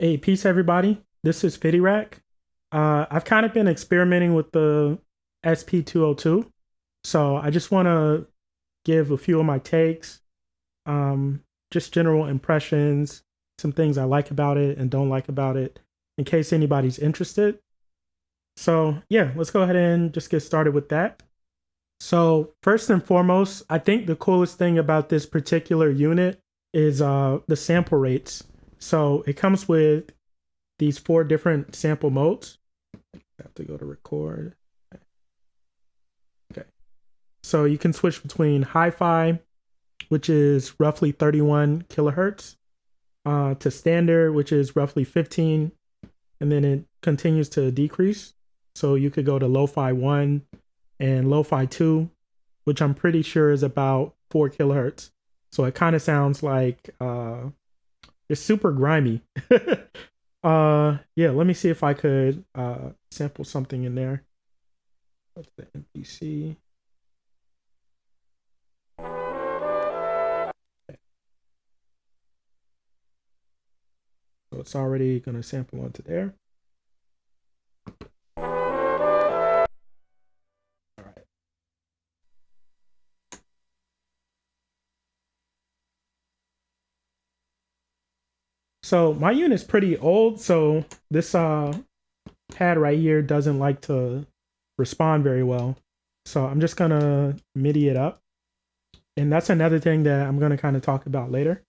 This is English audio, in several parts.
Hey, peace, everybody. This is phdirac. I've kind of been experimenting with the SP-202, so I just want to give a few of my takes, just general impressions, some things I like about it and don't like about it, in case anybody's interested. So yeah, let's go ahead and just get started with that. So first and foremost, I think the coolest thing about this particular unit is the sample rates. So it comes with these 4 different sample modes. I have to go to record. Okay. So you can switch between hi-fi, which is roughly 31 kilohertz, to standard, which is roughly 15, and then it continues to decrease. So you could go to lo-fi 1 and lo-fi 2, which I'm pretty sure is about 4 kilohertz. So it kind of sounds like it's super grimy. Yeah, let me see if I could sample something in there. What's the MPC? Okay. So it's already going to sample onto there. All right. So my unit's pretty old, so this pad right here doesn't like to respond very well. So I'm just gonna MIDI it up. And that's another thing that I'm gonna kind of talk about later.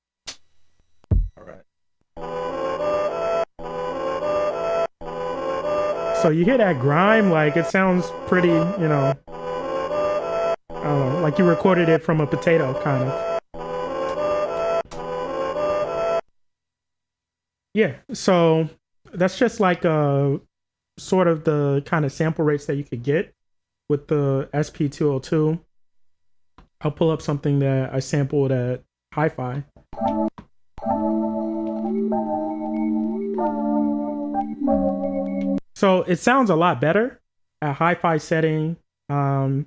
All right. So you hear that grime, like it sounds pretty, I don't know, like you recorded it from a potato kind of. Yeah, so that's just like sort of the kind of sample rates that you could get with the SP-202. I'll pull up something that I sampled at hi-fi. So it sounds a lot better at hi-fi setting. You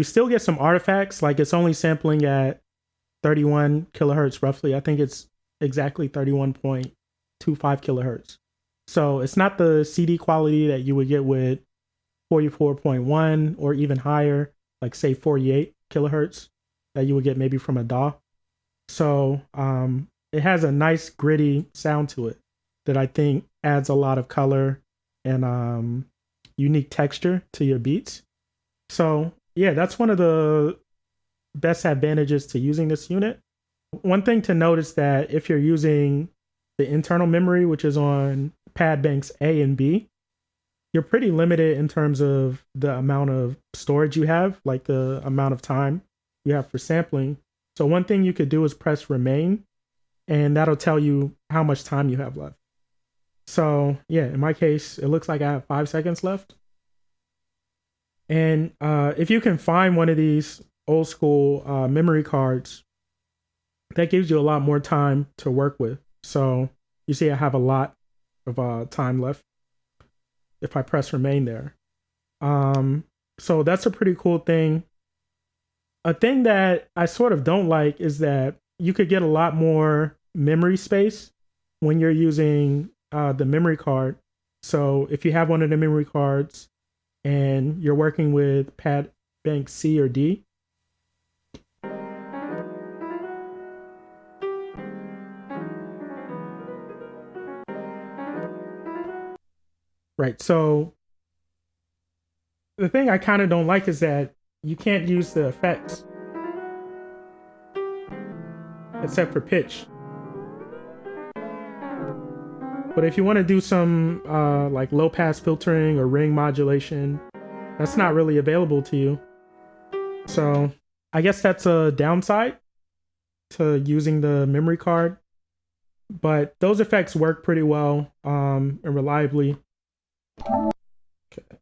still get some artifacts, like it's only sampling at 31 kilohertz roughly. I think it's exactly 31.25 kilohertz. So it's not the CD quality that you would get with 44.1 or even higher, like say 48 kilohertz that you would get maybe from a DAW. So it has a nice gritty sound to it that I think adds a lot of color and unique texture to your beats. So yeah, that's one of the best advantages to using this unit. One thing to note is that if you're using the internal memory, which is on pad banks A and B, you're pretty limited in terms of the amount of storage you have, like the amount of time you have for sampling. So one thing you could do is press remain, and that'll tell you how much time you have left. So yeah, in my case, it looks like I have 5 seconds left. And if you can find one of these old school memory cards, that gives you a lot more time to work with. So you see I have a lot of time left if I press remain there. So that's a pretty cool thing. A thing that I sort of don't like is that you could get a lot more memory space when you're using the memory card. So if you have one of the memory cards and you're working with pad bank C or D, right? So the thing I kind of don't like is that you can't use the effects except for pitch. But if you want to do some like low pass filtering or ring modulation, that's not really available to you. So I guess that's a downside to using the memory card. But those effects work pretty well and reliably. Okay.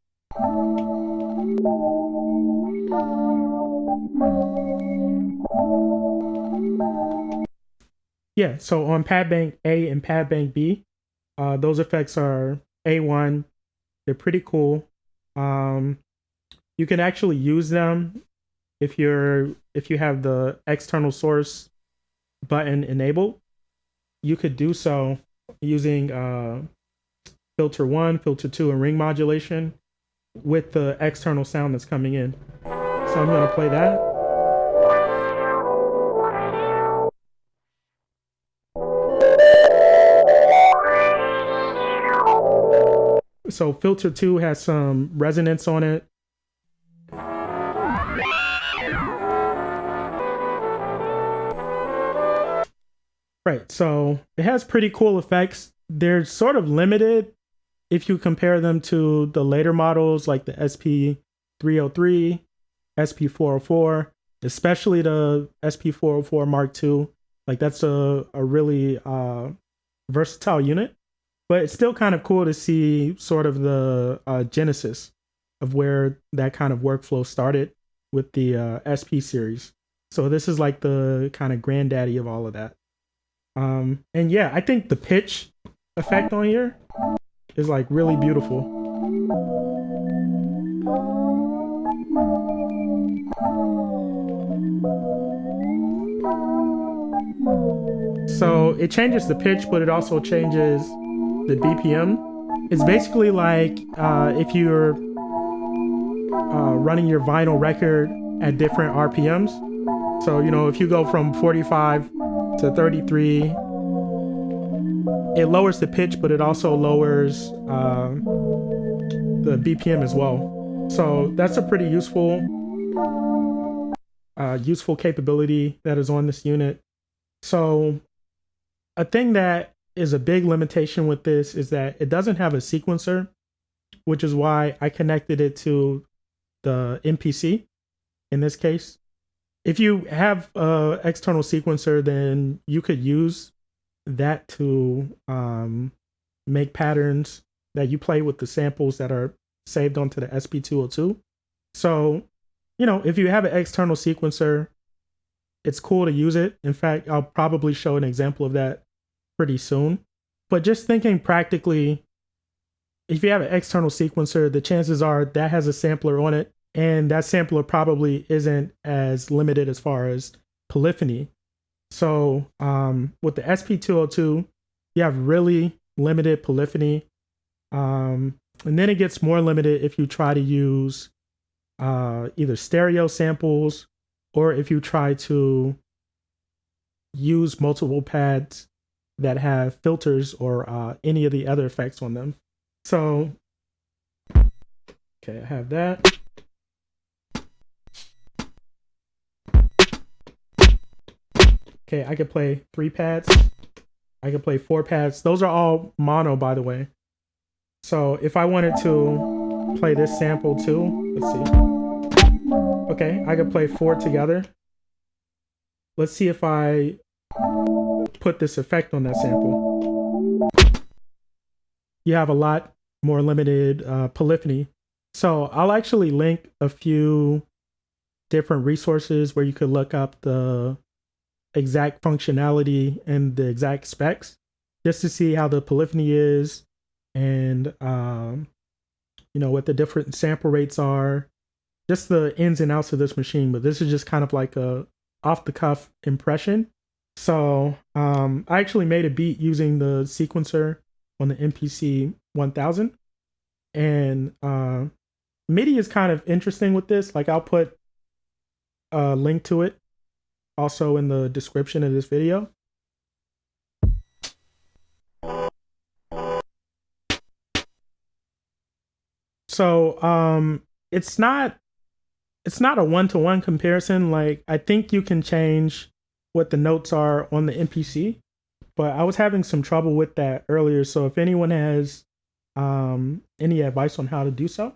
Yeah, so on pad bank A and pad bank B, those effects are A1. They're pretty cool. You can actually use them if you have the external source button enabled. You could do so using filter 1, filter 2, and ring modulation with the external sound that's coming in. So I'm going to play that. So filter 2 has some resonance on it. Right, so it has pretty cool effects. They're sort of limited if you compare them to the later models like the SP-303, SP-404, especially the SP-404 Mark II. Like that's a really versatile unit, but it's still kind of cool to see sort of the genesis of where that kind of workflow started with the SP series. So this is like the kind of granddaddy of all of that. And yeah, I think the pitch effect on here is like really beautiful. So it changes the pitch, but it also changes the BPM. It's basically like if you're running your vinyl record at different RPMs. So, you know, if you go from 45 to 33, it lowers the pitch, but it also lowers the BPM as well. So that's a pretty useful capability that is on this unit. So a thing that is a big limitation with this is that it doesn't have a sequencer, which is why I connected it to the MPC in this case. If you have an external sequencer, then you could use that to make patterns that you play with the samples that are saved onto the SP-202. So, you know, if you have an external sequencer, it's cool to use it. In fact, I'll probably show an example of that pretty soon. But just thinking practically, if you have an external sequencer, the chances are that has a sampler on it, and that sampler probably isn't as limited as far as polyphony. So with the SP-202, you have really limited polyphony. And then it gets more limited if you try to use either stereo samples or if you try to use multiple pads that have filters or any of the other effects on them. So, okay, I have that. Okay, I can play 3 pads. I can play 4 pads. Those are all mono, by the way. So if I wanted to play this sample too, let's see. Okay, I can play 4 together. Let's see if I put this effect on that sample. You have a lot more limited polyphony. So I'll actually link a few different resources where you could look up the exact functionality and the exact specs just to see how the polyphony is and you know what the different sample rates are, just the ins and outs of this machine. But this is just kind of like a off the cuff impression. So I actually made a beat using the sequencer on the MPC 1000, and MIDI is kind of interesting with this. Like I'll put a link to it also in the description of this video. So it's not a one-to-one comparison. Like I think you can change what the notes are on the MPC, but I was having some trouble with that earlier. So if anyone has any advice on how to do so,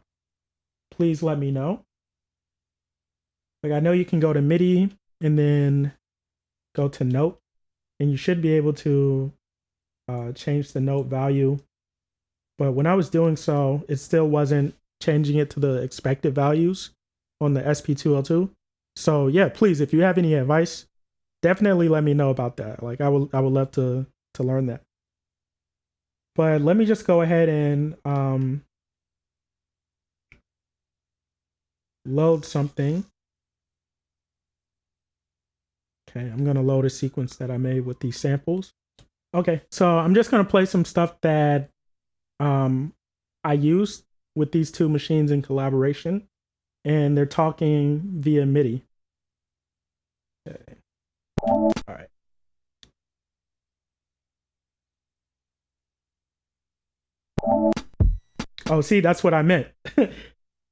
please let me know. Like I know you can go to MIDI and then go to note, and you should be able to change the note value. But when I was doing so, it still wasn't changing it to the expected values on the SP-202. So yeah, please, if you have any advice, definitely let me know about that. Like I would love to learn that. But let me just go ahead and load something. Okay, I'm gonna load a sequence that I made with these samples. Okay, so I'm just gonna play some stuff that I used with these two machines in collaboration, and they're talking via MIDI. Okay. All right. Oh, see, that's what I meant.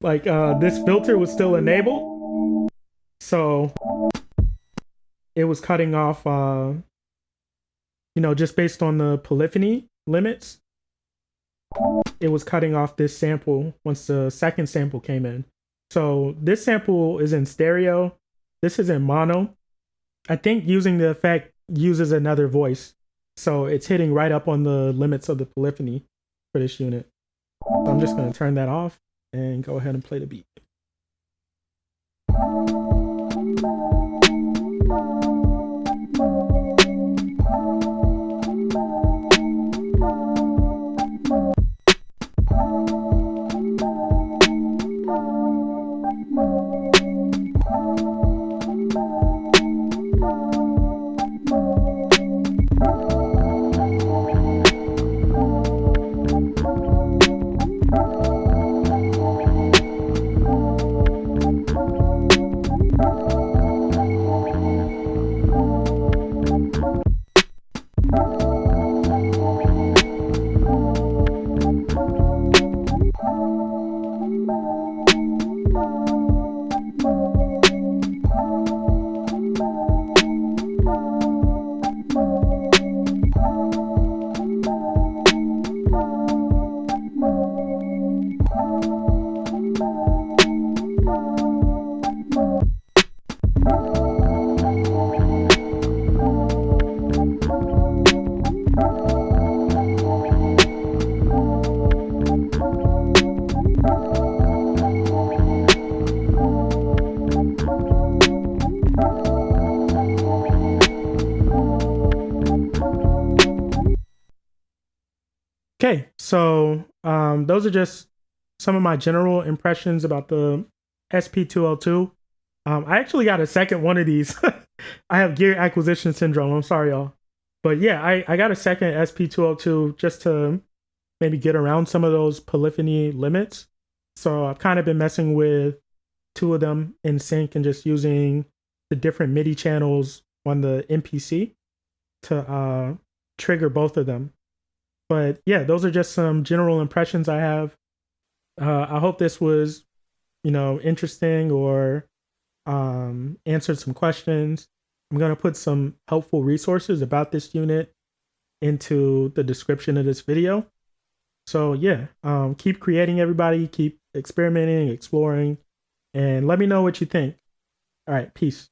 Like this filter was still enabled, so it was cutting off just based on the polyphony limits, it was cutting off this sample once the second sample came in. So this sample is in stereo, this is in mono. I think using the effect uses another voice, so it's hitting right up on the limits of the polyphony for this unit. So I'm just going to turn that off and go ahead and play the beat. Okay, so those are just some of my general impressions about the SP-202. I actually got a second one of these. I have gear acquisition syndrome. I'm sorry, y'all. But yeah, I got a second SP-202 just to maybe get around some of those polyphony limits. So I've kind of been messing with two of them in sync and just using the different MIDI channels on the MPC to trigger both of them. But yeah, those are just some general impressions I have. I hope this was, interesting or answered some questions. I'm going to put some helpful resources about this unit into the description of this video. So yeah, keep creating, everybody. Keep experimenting, exploring, and let me know what you think. All right, peace.